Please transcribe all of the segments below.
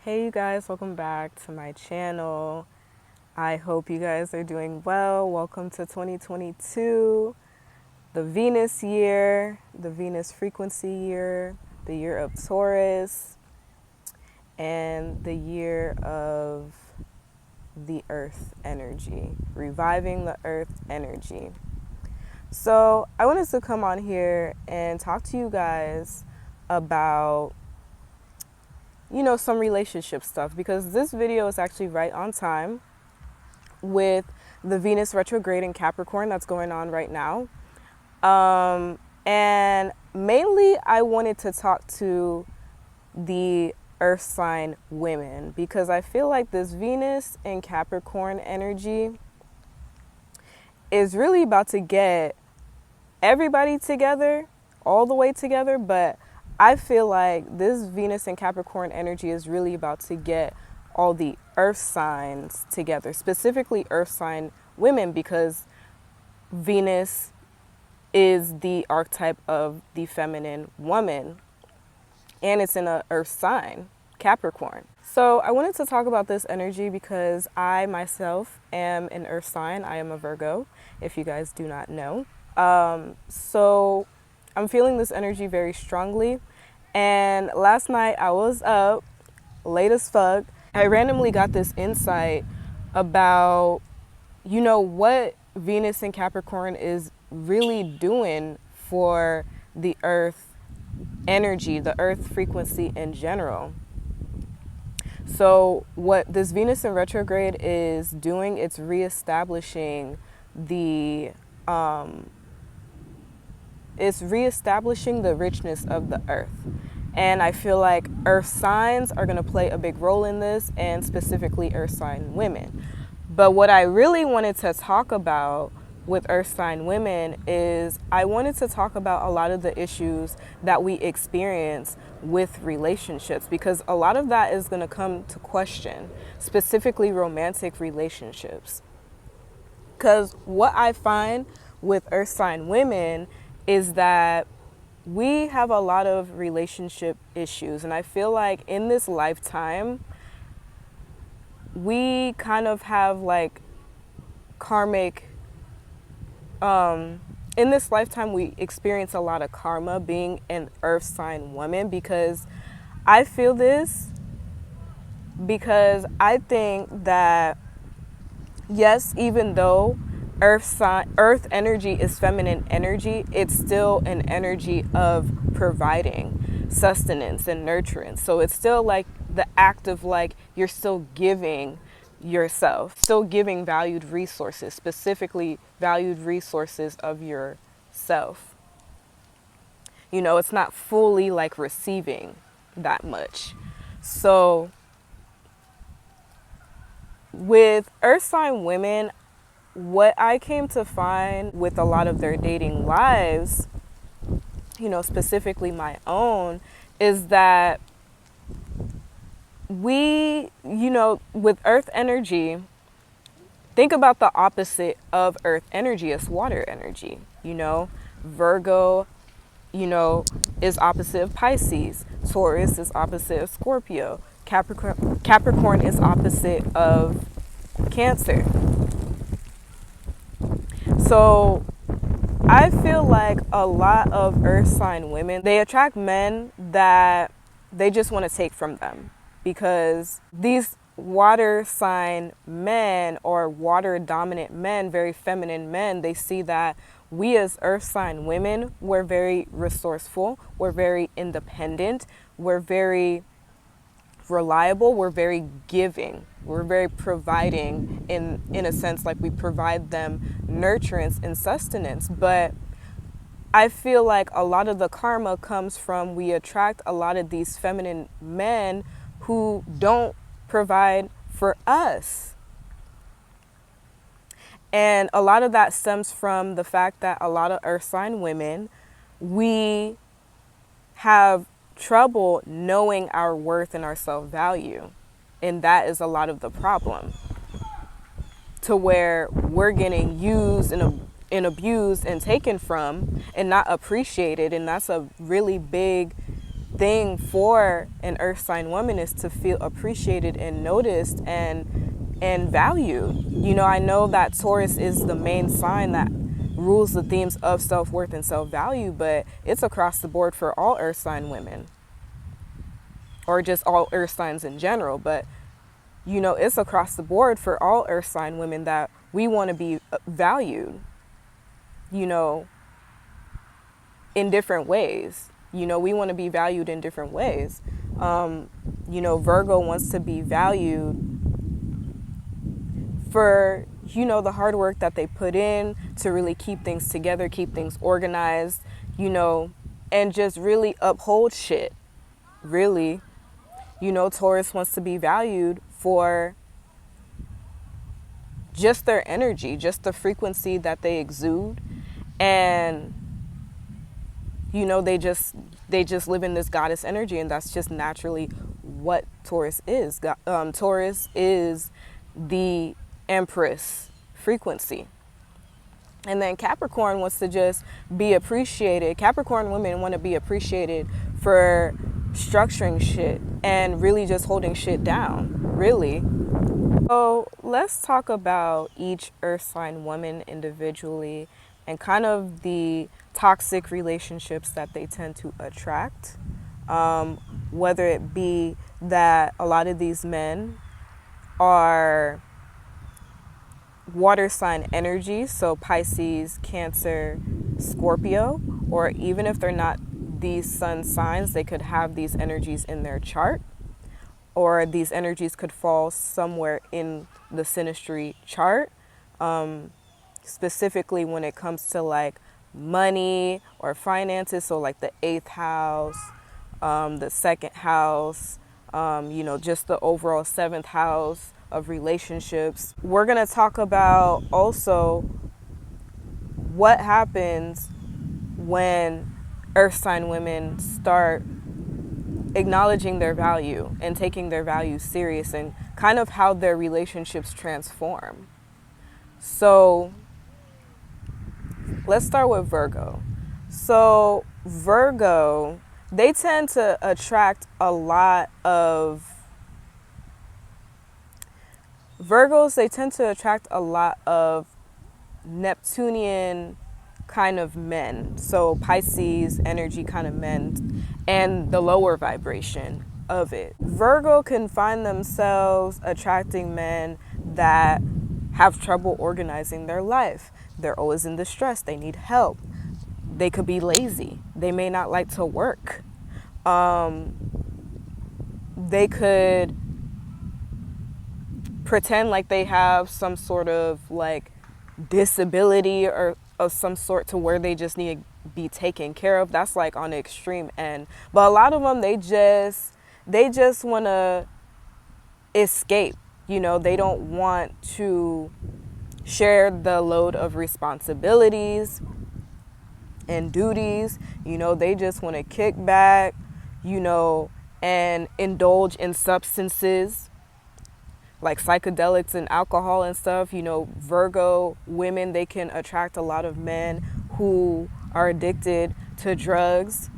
Hey you guys, welcome back to my channel. I hope you guys are doing well. Welcome to 2022, the Venus year, the Venus frequency year, the year of Taurus, and the year of the earth energy, reviving the earth energy. So I wanted to come on here and talk to you guys about some relationship stuff, because this video is actually right on time with the Venus retrograde in Capricorn that's going on right now. And mainly I wanted to talk to the earth sign women, because I feel like this Venus and Capricorn energy is really about to get everybody together, all the way together, but I feel like this Venus and Capricorn energy is really about to get all the earth signs together, specifically earth sign women, because Venus is the archetype of the feminine woman, and it's in an earth sign, Capricorn. So I wanted to talk about this energy because I myself am an earth sign. I am a Virgo, if you guys do not know. So I'm feeling this energy very strongly. And last night I was up late as fuck. I randomly got this insight about, what Venus and Capricorn is really doing for the earth energy, the earth frequency in general. So what this Venus in retrograde is doing, it's reestablishing the richness of the earth. And I feel like earth signs are going to play a big role in this, and specifically earth sign women. But what I really wanted to talk about with earth sign women is I wanted to talk about a lot of the issues that we experience with relationships, because a lot of that is going to come to question, specifically romantic relationships. Because what I find with earth sign women is that we have a lot of relationship issues. And I feel like in this lifetime, we kind of have like karmic, in this lifetime, we experience a lot of karma being an earth sign woman, because I feel this, because I think that, yes, even though earth energy is feminine energy, it's still an energy of providing sustenance and nurturance. So it's still like the act of like you're still giving yourself, still giving valued resources, specifically valued resources of yourself. It's not fully like receiving that much. So with earth sign women, what I came to find with a lot of their dating lives, specifically my own, is that we, with earth energy, think about the opposite of earth energy as water energy. Virgo, is opposite of Pisces. Taurus is opposite of Scorpio. Capricorn is opposite of Cancer. So I feel like a lot of earth sign women, they attract men that they just want to take from them, because these water sign men, or water dominant men, very feminine men, they see that we as earth sign women, we're very resourceful, we're very independent, we're very reliable, we're very giving, we're very providing, in a sense, like we provide them nurturance and sustenance. But I feel like a lot of the karma comes from, we attract a lot of these feminine men who don't provide for us. And a lot of that stems from the fact that a lot of earth sign women, we have trouble knowing our worth and our self-value. And that is a lot of the problem, to where we're getting used and abused and taken from and not appreciated. And that's a really big thing for an earth sign woman is to feel appreciated and noticed and valued. I know that Taurus is the main sign that rules the themes of self-worth and self-value, but it's across the board for all earth sign women, or just all earth signs in general. But it's across the board for all earth sign women that we want to be valued, in different ways. We want to be valued in different ways. Virgo wants to be valued for, the hard work that they put in to really keep things together, keep things organized, and just really uphold shit. Really. Taurus wants to be valued for just their energy, just the frequency that they exude. And, they just live in this goddess energy, and that's just naturally what Taurus is. Taurus is the Empress frequency. And then Capricorn wants to just be appreciated. Capricorn women want to be appreciated for structuring shit and really just holding shit down, really. So let's talk about each earth sign woman individually and kind of the toxic relationships that they tend to attract. Whether it be that a lot of these men are water sign energy, so Pisces, Cancer, Scorpio, or even if they're not these sun signs, they could have these energies in their chart, or these energies could fall somewhere in the synastry chart, specifically when it comes to like money or finances, so like the 8th house, the 2nd house, just the overall 7th house of relationships. We're going to talk about also what happens when earth sign women start acknowledging their value and taking their value serious, and kind of how their relationships transform. So let's start with Virgo. So Virgo, they tend to attract a lot of Neptunian kind of men. So Pisces energy kind of men, and the lower vibration of it. Virgo can find themselves attracting men that have trouble organizing their life. They're always in distress. They need help. They could be lazy. They may not like to work. They could pretend like they have some sort of like disability or of some sort to where they just need to be taken care of. That's like on the extreme end. But a lot of them, they just want to escape. They don't want to share the load of responsibilities and duties. They just want to kick back, and indulge in substances like psychedelics and alcohol and stuff. Virgo women, they can attract a lot of men who are addicted to drugs.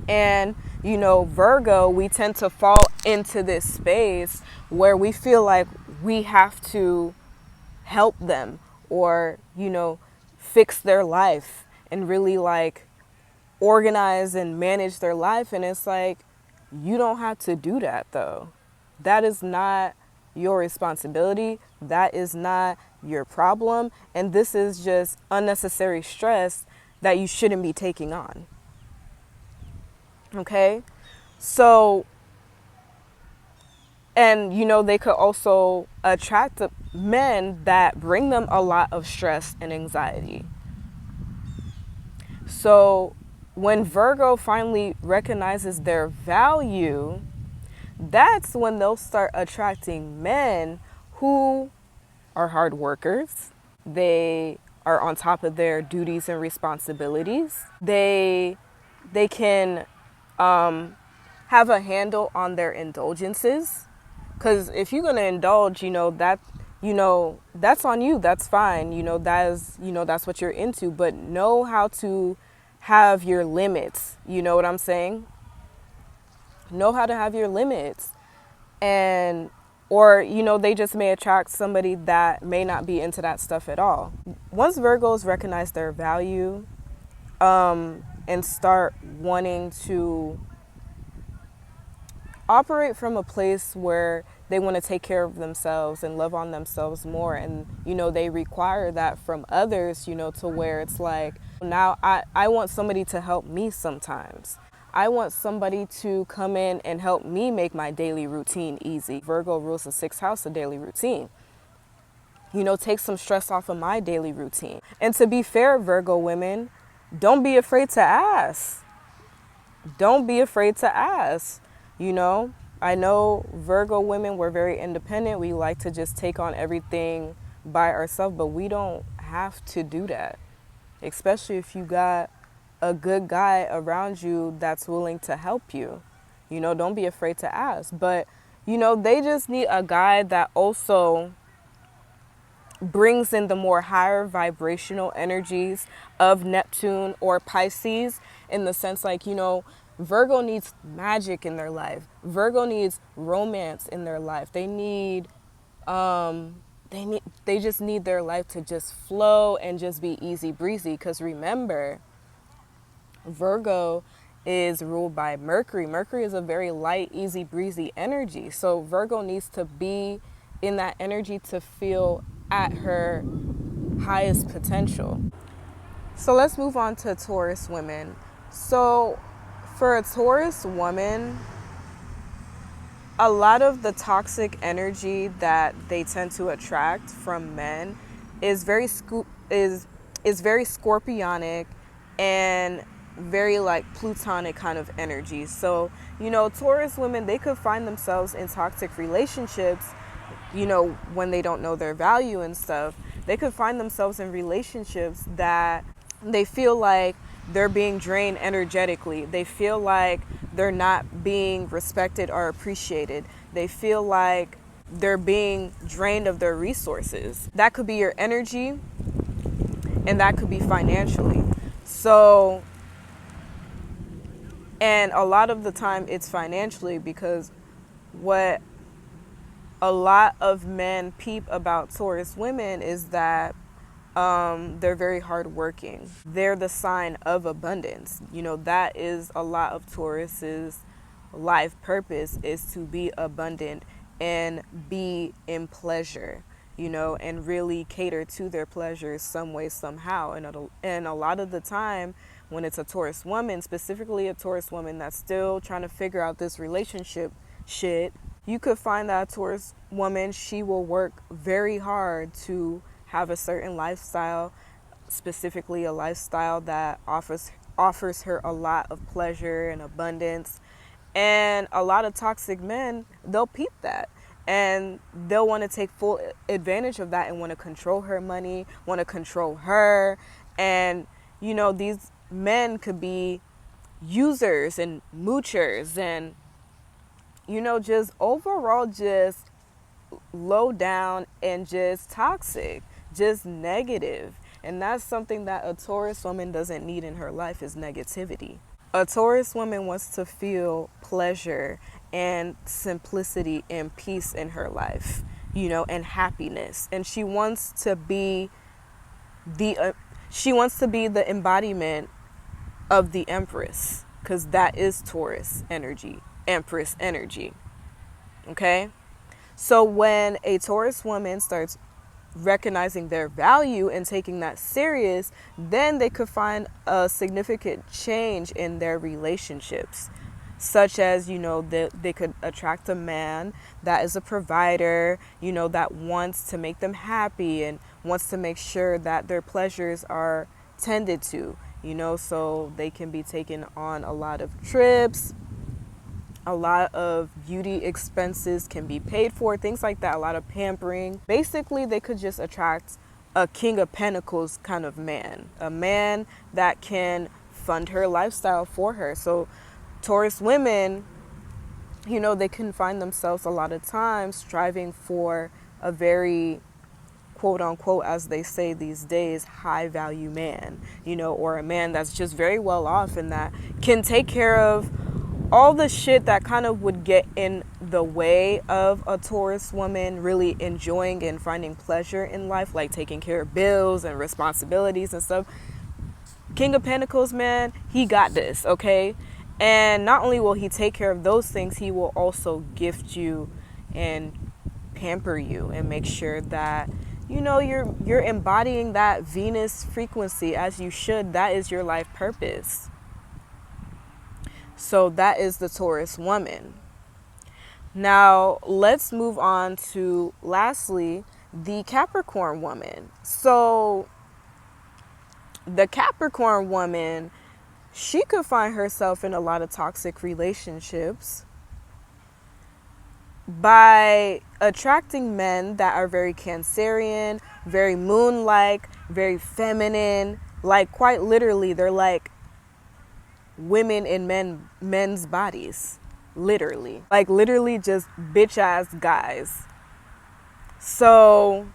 And, Virgo, we tend to fall into this space where we feel like we have to help them or, fix their life and really like organize and manage their life. And it's like, you don't have to do that though. That is not your responsibility. That is not your problem. And this is just unnecessary stress that you shouldn't be taking on. Okay? So, and they could also attract men that bring them a lot of stress and anxiety. So when Virgo finally recognizes their value, that's when they'll start attracting men who are hard workers. They are on top of their duties and responsibilities. They can have a handle on their indulgences. Because if you're going to indulge, that's on you. That's fine. That is, that's what you're into. But know how have your limits. You know what I'm saying? Know how to have your limits. And, or, you know, they just may attract somebody that may not be into that stuff at all. Once Virgos recognize their value, and start wanting to operate from a place where they want to take care of themselves and love on themselves more, and you know they require that from others, you know, to where it's like, now I want somebody to help me sometimes. I want somebody to come in and help me make my daily routine easy. Virgo rules the sixth house of daily routine. You know, take some stress off of my daily routine. And to be fair, Virgo women, don't be afraid to ask. Don't be afraid to ask. You know, I know Virgo women, we're very independent. We like to just take on everything by ourselves, but we don't have to do that. Especially if you got a good guy around you that's willing to help you. You know, don't be afraid to ask. But, you know, they just need a guy that also brings in the more higher vibrational energies of Neptune or Pisces, in the sense like, you know, Virgo needs magic in their life. Virgo needs romance in their life. They just need their life to just flow and just be easy breezy. Because remember, Virgo is ruled by Mercury. Mercury is a very light, easy breezy energy. So Virgo needs to be in that energy to feel at her highest potential. So let's move on to Taurus women. So for a Taurus woman, a lot of the toxic energy that they tend to attract from men is very very scorpionic and very like plutonic kind of energy. So, you know, Taurus women, they could find themselves in toxic relationships, you know, when they don't know their value and stuff. They could find themselves in relationships that they feel like they're being drained energetically. They feel like they're not being respected or appreciated. They feel like they're being drained of their resources. That could be your energy, and that could be financially. So, and a lot of the time it's financially, because what a lot of men peep about Taurus women is that they're very hardworking. They're the sign of abundance. You know, that is a lot of Taurus's life purpose, is to be abundant and be in pleasure, you know, and really cater to their pleasures some way, somehow. And a lot of the time, when it's a Taurus woman, specifically a Taurus woman that's still trying to figure out this relationship shit, you could find that a Taurus woman, she will work very hard to have a certain lifestyle, specifically a lifestyle that offers her a lot of pleasure and abundance. And a lot of toxic men, they'll peep that, and they'll want to take full advantage of that and want to control her money, want to control her. And, you know, these men could be users and moochers and, you know, just overall just low down and just toxic, just negative. And that's something that a Taurus woman doesn't need in her life, is negativity. A Taurus woman wants to feel pleasure and simplicity and peace in her life, you know, and happiness. And she wants to be the embodiment of the Empress, because that is Taurus energy, Empress energy. Okay? So when a Taurus woman starts recognizing their value and taking that serious, then they could find a significant change in their relationships, such as, you know, they could attract a man that is a provider, you know, that wants to make them happy and wants to make sure that their pleasures are tended to, you know, so they can be taken on a lot of trips. A lot of beauty expenses can be paid for, things like that, a lot of pampering. Basically, they could just attract a King of Pentacles kind of man, a man that can fund her lifestyle for her. So Taurus women, you know, they can find themselves a lot of times striving for a very quote unquote, as they say these days, high value man, or a man that's just very well off and that can take care of all the shit that kind of would get in the way of a Taurus woman really enjoying and finding pleasure in life, like taking care of bills and responsibilities and stuff. King of Pentacles, man, he got this, okay? And not only will he take care of those things, he will also gift you and pamper you and make sure that you're embodying that Venus frequency as you should. That is your life purpose. So that is the Taurus woman. Now let's move on to, lastly, the Capricorn woman. So the Capricorn woman, she could find herself in a lot of toxic relationships by attracting men that are very Cancerian, very moon-like, very feminine. Like, quite literally, they're like women in men's bodies. Literally. Like, literally just bitch-ass guys. So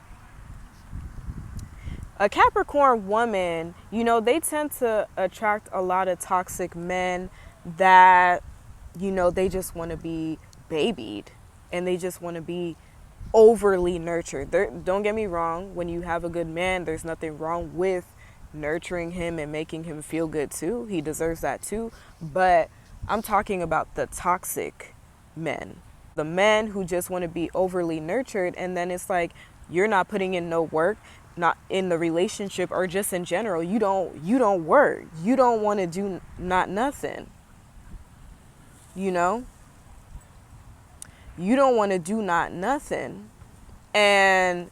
a Capricorn woman, they tend to attract a lot of toxic men that, they just want to be babied and they just want to be overly nurtured. Don't get me wrong, when you have a good man, there's nothing wrong with nurturing him and making him feel good too. He deserves that too. But I'm talking about the toxic men. The men who just want to be overly nurtured, and then it's like you're not putting in no work, not in the relationship or just in general. You don't work. You don't want to do nothing. You don't want to do nothing. And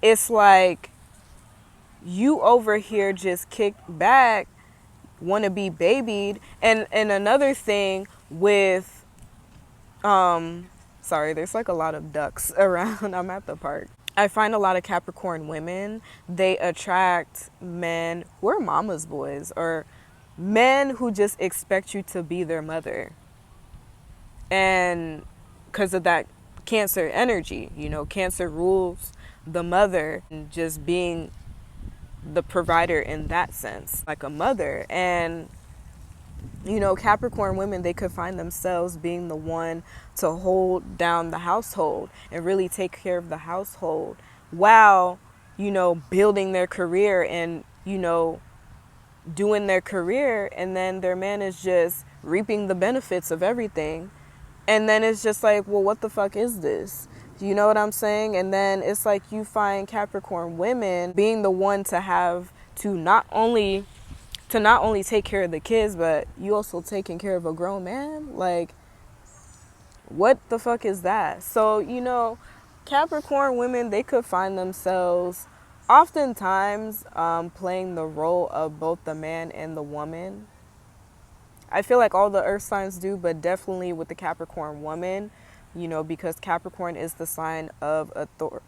it's like you over here just kick back, want to be babied. And another thing with sorry, there's like a lot of ducks around. I'm at the park. I find a lot of Capricorn women, they attract men who are mama's boys, or men who just expect you to be their mother. And because of that Cancer energy, Cancer rules the mother, and just being the provider in that sense, like a mother. And Capricorn women, they could find themselves being the one to hold down the household and really take care of the household while, building their career and, doing their career. And then their man is just reaping the benefits of everything. And then it's just like, well, what the fuck is this? You know what I'm saying? And then it's like you find Capricorn women being the one to have to not only take care of the kids, but you also taking care of a grown man. Like, what the fuck is that? So, Capricorn women, they could find themselves oftentimes playing the role of both the man and the woman. I feel like all the earth signs do, but definitely with the Capricorn woman, because Capricorn is the sign of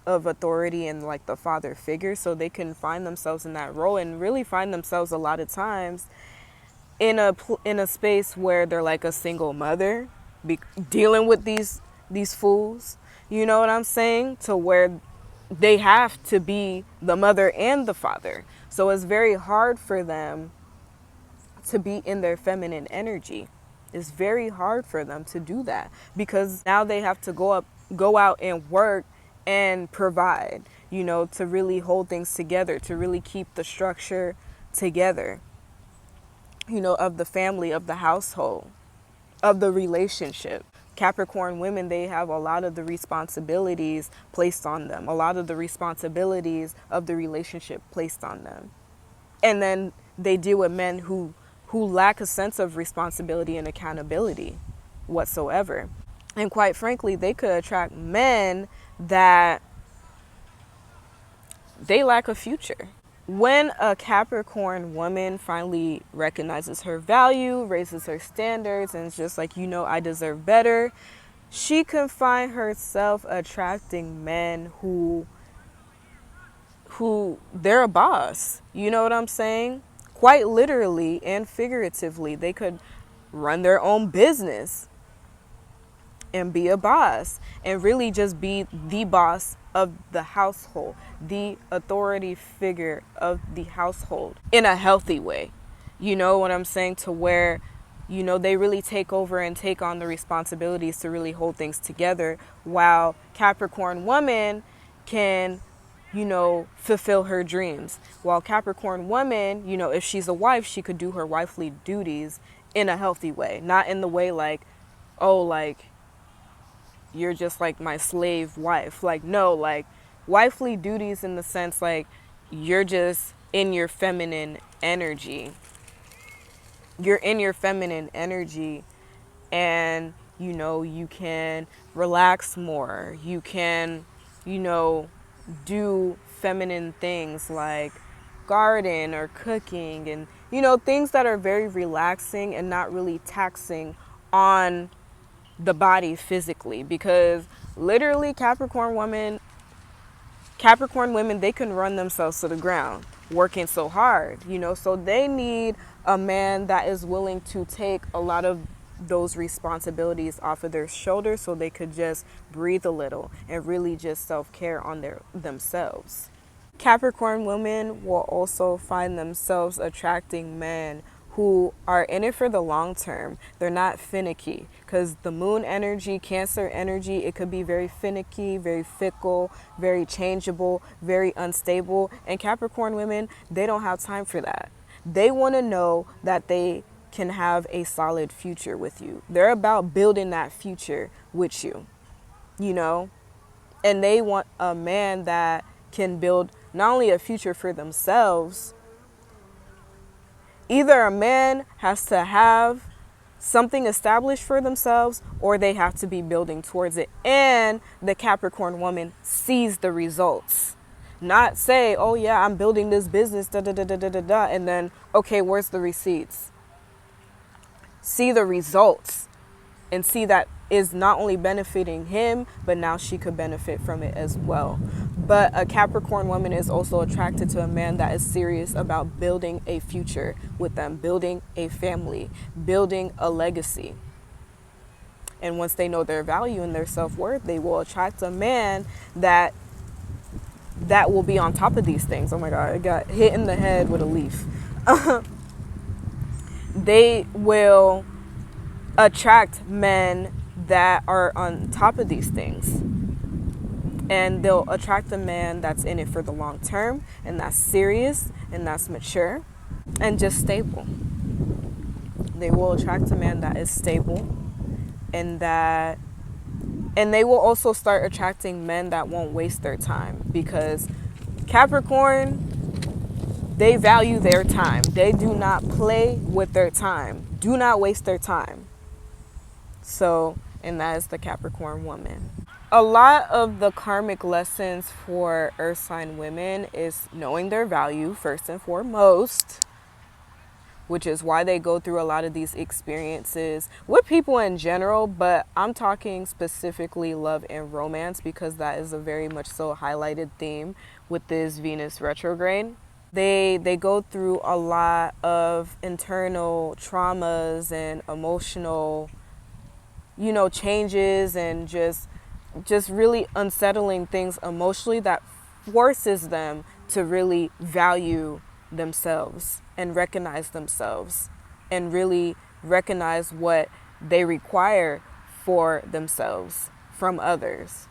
authority and like the father figure. So they can find themselves in that role and really find themselves a lot of times in a space where they're like a single mother dealing with these fools. You know what I'm saying? To where they have to be the mother and the father. So it's very hard for them to be in their feminine energy. It's very hard for them to do that because now they have to go out and work and provide, to really hold things together, to really keep the structure together, of the family, of the household, of the relationship. Capricorn women, they have a lot of the responsibilities placed on them, a lot of the responsibilities of the relationship placed on them. And then they deal with men who lack a sense of responsibility and accountability whatsoever. And quite frankly, they could attract men that they lack a future. When a Capricorn woman finally recognizes her value, raises her standards, and is just like, I deserve better, she can find herself attracting men who they're a boss. You know what I'm saying? Quite literally and figuratively, they could run their own business and be a boss and really just be the boss of the household, the authority figure of the household in a healthy way. You know what I'm saying? To where, you know, they really take over and take on the responsibilities to really hold things together, while Capricorn woman can, you know, fulfill her dreams. While Capricorn woman, you know, if she's a wife, she could do her wifely duties in a healthy way, not in the way like, oh, like, you're just like my slave wife. Like, no, like wifely duties in the sense like you're just in your feminine energy. You're in your feminine energy, and, you know, you can relax more. You can, you know, do feminine things like garden or cooking, and, you know, things that are very relaxing and not really taxing on the body physically. Because literally Capricorn women, they can run themselves to the ground working so hard, you know, so they need a man that is willing to take a lot of those responsibilities off of their shoulders so they could just breathe a little and really just self-care on themselves. Capricorn women will also find themselves attracting men who are in it for the long term. They're not finicky, because the moon energy, Cancer energy, it could be very finicky, very fickle, very changeable, very unstable. And Capricorn women, they don't have time for that. They want to know that they can have a solid future with you. They're about building that future with you, you know? And they want a man that can build not only a future for themselves. Either a man has to have something established for themselves, or they have to be building towards it. And the Capricorn woman sees the results. Not say, oh yeah, I'm building this business, da da da da da da da, and then, okay, where's the receipts? See the results and see that is not only benefiting him, but now she could benefit from it as well. But a Capricorn woman is also attracted to a man that is serious about building a future with them, building a family, building a legacy. And once they know their value and their self-worth, they will attract a man that will be on top of these things. Oh my God, I got hit in the head with a leaf. They will attract men that are on top of these things. And they'll attract a man that's in it for the long term, and that's serious, and that's mature, and just stable. They will attract a man that is stable, and they will also start attracting men that won't waste their time, because Capricorn, they value their time. They do not play with their time. Do not waste their time. So, and that is the Capricorn woman. A lot of the karmic lessons for earth sign women is knowing their value first and foremost, which is why they go through a lot of these experiences with people in general, but I'm talking specifically love and romance, because that is a very much so highlighted theme with this Venus retrograde. They go through a lot of internal traumas and emotional, you know, changes, and just really unsettling things emotionally that forces them to really value themselves and recognize themselves and really recognize what they require for themselves from others.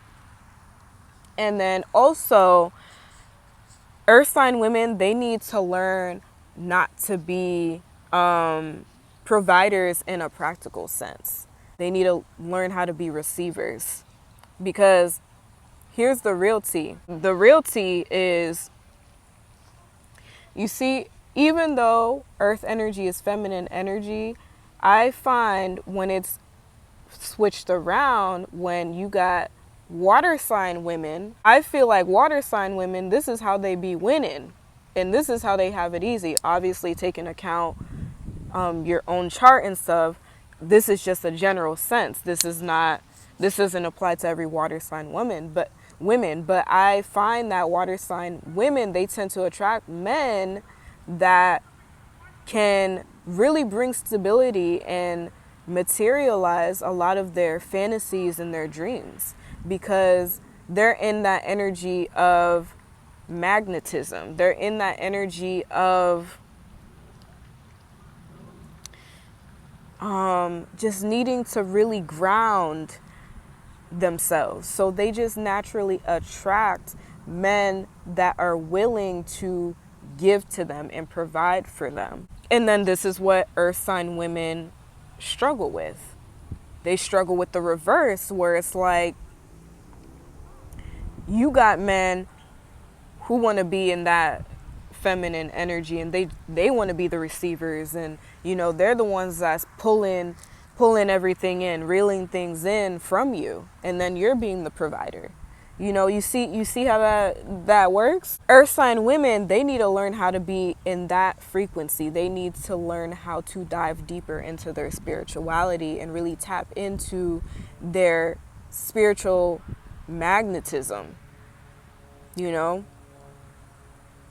And then also, earth sign women, they need to learn not to be providers in a practical sense. They need to learn how to be receivers. Because here's the real tea. The real tea is, you see, even though earth energy is feminine energy, I find when it's switched around, when you got water sign women, I feel like water sign women, this is how they be winning. And this is how they have it easy. Obviously, taking account your own chart and stuff. This is just a general sense. This doesn't apply to every water sign woman, but I find that water sign women, they tend to attract men that can really bring stability and materialize a lot of their fantasies and their dreams, because they're in that energy of magnetism. They're in that energy of just needing to really ground themselves. So they just naturally attract men that are willing to give to them and provide for them. And then this is what earth sign women struggle with. They struggle with the reverse, where it's like you got men who want to be in that feminine energy, and they want to be the receivers, and they're the ones that's pulling everything in, reeling things in from you, and then you're being the provider. You see how that works. Earth sign women, they need to learn how to be in that frequency. They need to learn how to dive deeper into their spirituality and really tap into their spiritual magnetism,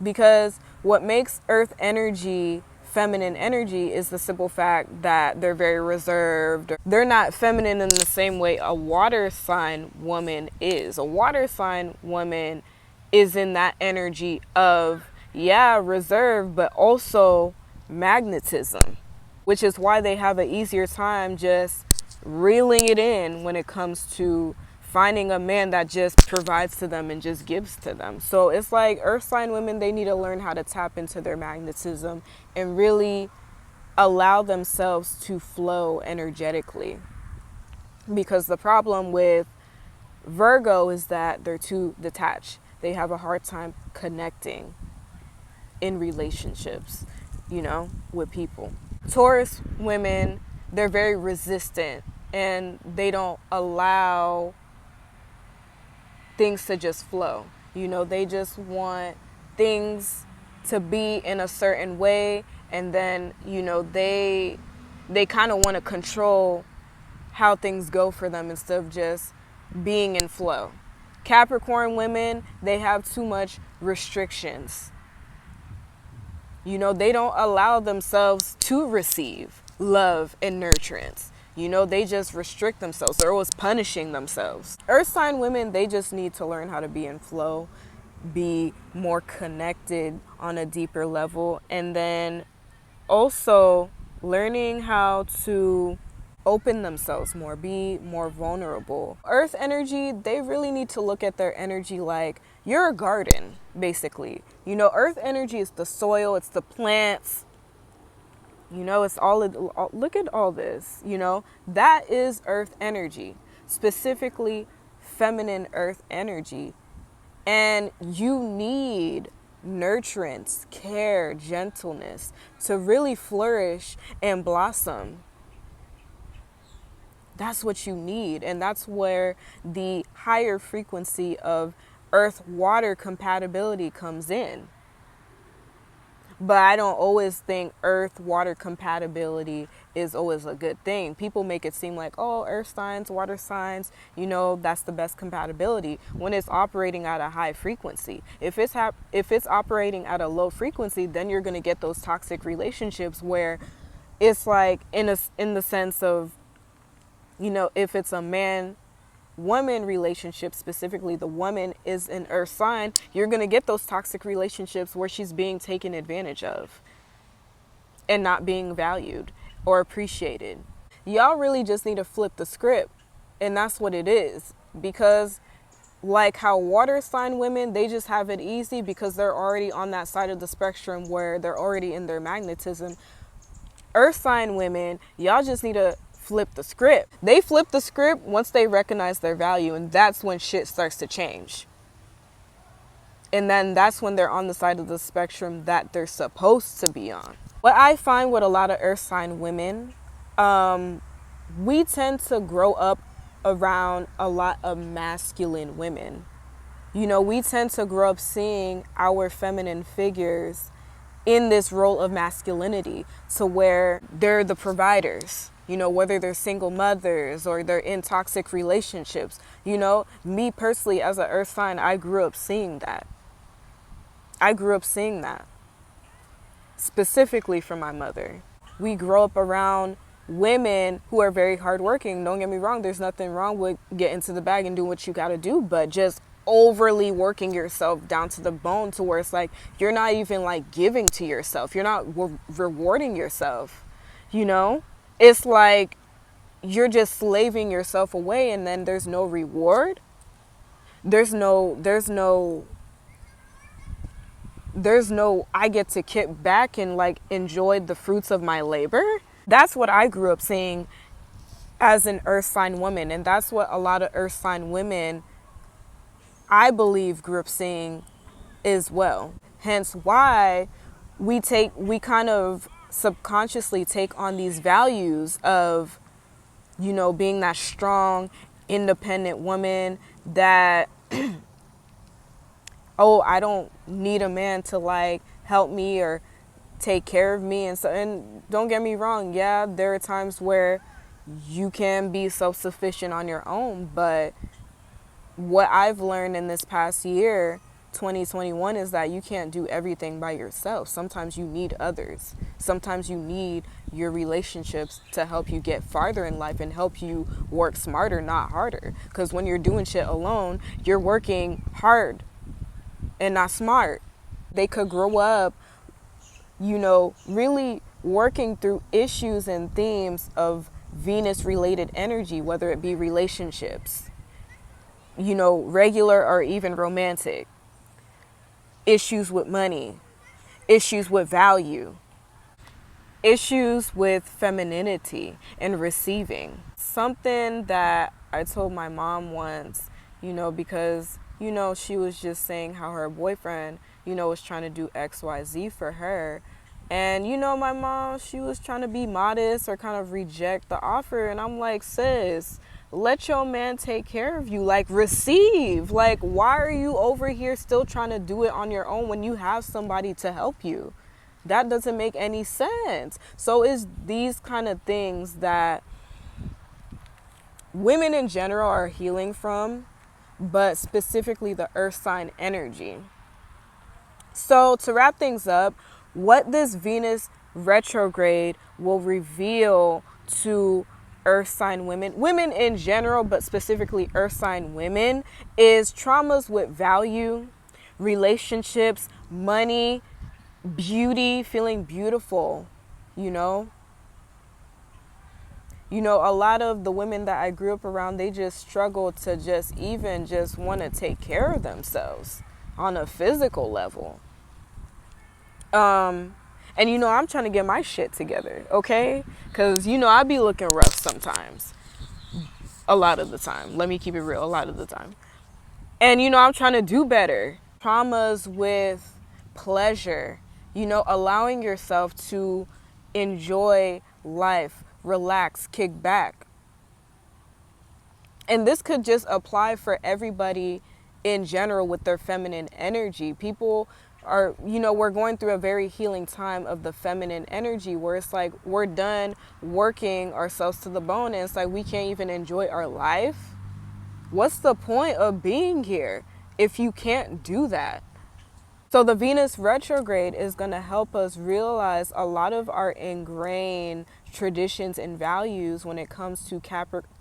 because what makes earth energy feminine energy is the simple fact that they're very reserved. They're not feminine in the same way a water sign woman is. A water sign woman is in that energy of, reserve, but also magnetism, which is why they have an easier time just reeling it in when it comes to finding a man that just provides to them and just gives to them. So it's like earth sign women, they need to learn how to tap into their magnetism and really allow themselves to flow energetically. Because the problem with Virgo is that they're too detached. They have a hard time connecting in relationships, with people. Taurus women, they're very resistant, and they don't allow things to just flow. They just want things to be in a certain way, and then they kind of want to control how things go for them instead of just being in flow. Capricorn women, they have too much restrictions. They don't allow themselves to receive love and nurturance. They just restrict themselves. They're always punishing themselves. Earth sign women, they just need to learn how to be in flow, be more connected on a deeper level, and then also learning how to open themselves more, be more vulnerable. Earth energy, they really need to look at their energy like you're a garden, basically. Earth energy is the soil, it's the plants. It's all, look at all this, that is earth energy, specifically feminine earth energy. And you need nurturance, care, gentleness to really flourish and blossom. That's what you need. And that's where the higher frequency of earth water compatibility comes in. But I don't always think earth water compatibility is always a good thing. People make it seem like, oh, earth signs, water signs, that's the best compatibility when it's operating at a high frequency. If it's operating at a low frequency, then you're going to get those toxic relationships where it's like in the sense of, if it's a man woman relationship, specifically the woman is an earth sign, you're going to get those toxic relationships where she's being taken advantage of and not being valued or appreciated. Y'all really just need to flip the script, and that's what it is. Because like how water sign women, they just have it easy because they're already on that side of the spectrum where they're already in their magnetism. Earth sign women, y'all just need to flip the script. They flip the script once they recognize their value, and that's when shit starts to change. And then that's when they're on the side of the spectrum that they're supposed to be on. What I find with a lot of earth sign women, we tend to grow up around a lot of masculine women. We tend to grow up seeing our feminine figures in this role of masculinity, to where they're the providers. Whether they're single mothers or they're in toxic relationships. Me personally, as an earth sign, I grew up seeing that. Specifically from my mother. We grow up around women who are very hardworking. Don't get me wrong, there's nothing wrong with getting to the bag and doing what you got to do, but just overly working yourself down to the bone to where it's like you're not even like giving to yourself. You're not rewarding yourself. You know, it's like you're just slaving yourself away, and then there's no reward. There's no I get to kick back and like enjoy the fruits of my labor. That's what I grew up seeing as an earth sign woman, and that's what a lot of earth sign women, I believe, grew up seeing as well. Hence why we kind of subconsciously take on these values of, you know, being that strong, independent woman that oh, I don't need a man to like help me or take care of me. And so, and don't get me wrong, yeah, there are times where you can be self-sufficient on your own, but what I've learned in this past year, 2021, is that you can't do everything by yourself. Sometimes you need others. Sometimes you need your relationships to help you get farther in life and help you work smarter, not harder. Because when you're doing shit alone, you're working hard and not smart. They could grow up, you know, really working through issues and themes of Venus related energy, whether it be relationships, you know, regular or even romantic, issues with money, issues with value, issues with femininity and receiving. Something that I told my mom once, you know, because, you know, she was just saying how her boyfriend, you know, was trying to do XYZ for her. And, you know, my mom, she was trying to be modest or kind of reject the offer. And I'm like, sis, let your man take care of you. Like, receive. Like, why are you over here still trying to do it on your own when you have somebody to help you? That doesn't make any sense. So it's these kind of things that women in general are healing from, but specifically the earth sign energy. So to wrap things up, what this Venus retrograde will reveal to earth sign women in general, but specifically earth sign women, is traumas with value, relationships, money, beauty, feeling beautiful, you know. You know, a lot of the women that I grew up around, they just struggle to just even just want to take care of themselves on a physical level. And you know, I'm trying to get my shit together, okay? Because, you know, I be looking rough sometimes. A lot of the time. Let me keep it real, a lot of the time. And, you know, I'm trying to do better. Traumas with pleasure, you know, allowing yourself to enjoy life, relax, kick back. And this could just apply for everybody in general with their feminine energy. People are, you know, we're going through a very healing time of the feminine energy where it's like we're done working ourselves to the bone and it's like we can't even enjoy our life. What's the point of being here if you can't do that? So the Venus retrograde is going to help us realize a lot of our ingrained traditions and values when it comes to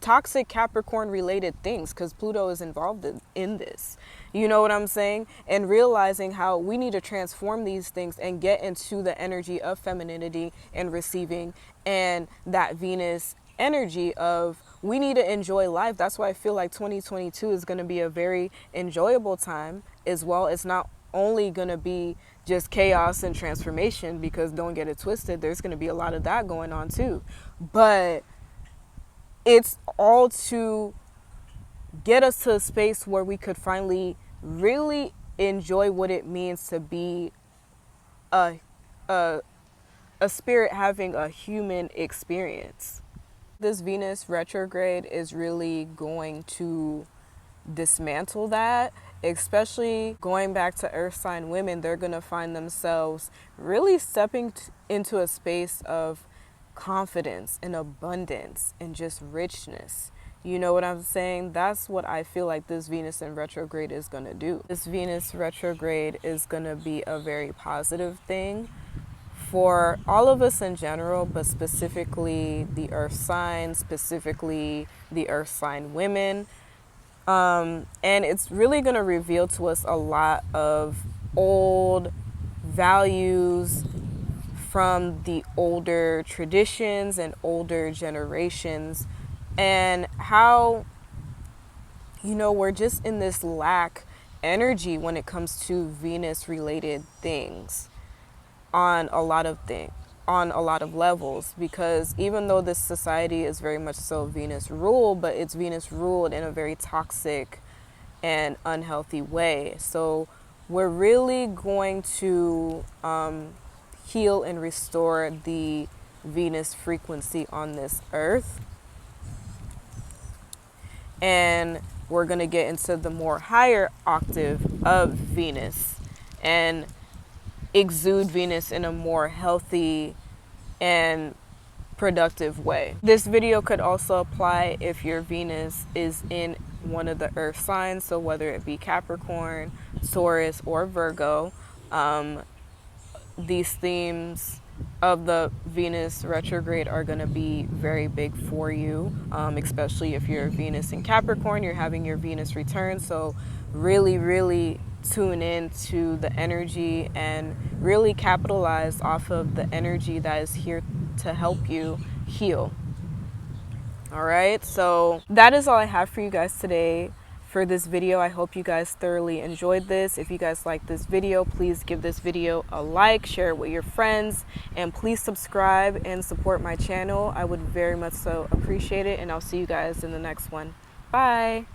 toxic Capricorn related things, because Pluto is involved in this. You know what I'm saying? And realizing how we need to transform these things and get into the energy of femininity and receiving, and that Venus energy of we need to enjoy life. That's why I feel like 2022 is going to be a very enjoyable time as well. It's not only going to be just chaos and transformation, because don't get it twisted, there's going to be a lot of that going on too, but it's all to get us to a space where we could finally really enjoy what it means to be a spirit having a human experience. This Venus retrograde is really going to dismantle that, especially going back to earth sign women. They're going to find themselves really stepping into a space of confidence and abundance and just richness. You know what I'm saying? That's what I feel like this Venus in retrograde is going to do. This Venus retrograde is going to be a very positive thing for all of us in general, but specifically the earth signs, specifically the earth sign women. And it's really going to reveal to us a lot of old values from the older traditions and older generations, and how, we're just in this lack energy when it comes to Venus related things on a lot of levels, because even though this society is very much so Venus ruled, but it's Venus ruled in a very toxic and unhealthy way. So we're really going to heal and restore the Venus frequency on this earth, and we're going to get into the more higher octave of Venus and exude Venus in a more healthy and productive way. This video could also apply if your Venus is in one of the earth signs, so whether it be Capricorn, Taurus, or Virgo. These themes of the Venus retrograde are going to be very big for you, especially if you're Venus in Capricorn, you're having your Venus return. So really tune in to the energy and really capitalize off of the energy that is here to help you heal. All right, so that is all I have for you guys today for this video. I hope you guys thoroughly enjoyed this. If you guys like this video, please give this video a like, share it with your friends, and please subscribe and support my channel. I would very much so appreciate it, and I'll see you guys in the next one. Bye.